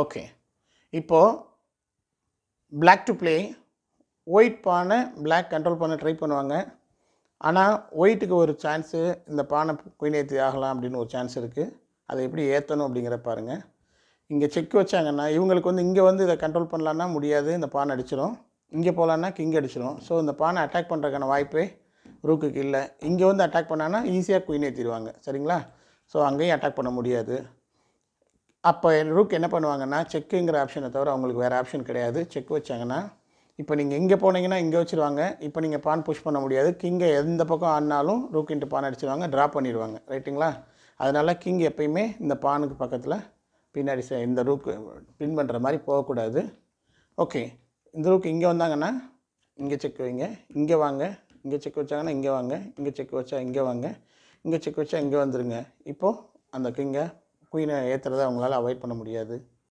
Okay. இப்போது black to play white பானை black control பண்ண ட்ரை பண்ணுவாங்க. ஆனால் ஒயிட்டுக்கு ஒரு சான்ஸு இந்த பானை குயின் ஏற்றி ஆகலாம் அப்படின்னு ஒரு சான்ஸ் இருக்குது. அதை எப்படி ஏற்றணும் அப்படிங்கிற பாருங்கள். இங்கே செக் வச்சாங்கன்னா இவங்களுக்கு இங்கே இதை கண்ட்ரோல் பண்ணலான்னா முடியாது, இந்த பானை அடிச்சிடும். இங்கே போகலான்னா கிங் அடிச்சிடும். ஸோ இந்த பானை அட்டாக் பண்ணுறதுக்கான வாய்ப்பே ரூக்குக்கு இல்லை. இங்கே அட்டாக் பண்ணாங்கன்னா ஈஸியாக குயின் ஏற்றிடுவாங்க. சரிங்களா? ஸோ அங்கேயும் அட்டாக் பண்ண முடியாது. அப்போ ரூக் என்ன பண்ணுவாங்கன்னா செக்குங்கிற ஆப்ஷனை தவிர அவங்களுக்கு வேறு ஆப்ஷன் கிடையாது. செக் வச்சாங்கன்னா இப்போ நீங்கள் இங்கே போனீங்கன்னா இங்கே வச்சுருவாங்க. இப்போ நீங்கள் பான் புஷ் பண்ண முடியாது. கிங்கை எந்த பக்கம் ஆடினாலும் ரூக் இன்ட்டு பான் அடிச்சிடுவாங்க, ட்ரா பண்ணிடுவாங்க. ரைட்டுங்களா? அதனால் கிங் எப்பயுமே இந்த பானுக்கு பக்கத்தில் பின்னாடி இந்த ரூக்கு பின் பண்ணுற மாதிரி போகக்கூடாது. ஓகே. இந்த ரூக் இங்கே வந்தாங்கன்னா இங்கே செக் வைங்க, இங்கே வாங்க, இங்கே செக் வச்சாங்கன்னா இங்கே வாங்க, இங்கே செக் வச்சா இங்கே வாங்க, இங்கே செக் வச்சா இங்கே வந்துடுங்க. இப்போது அந்த கிங்கை குயினை ஏற்றுறதை அவங்களால அவாய்ட் பண்ண முடியாது.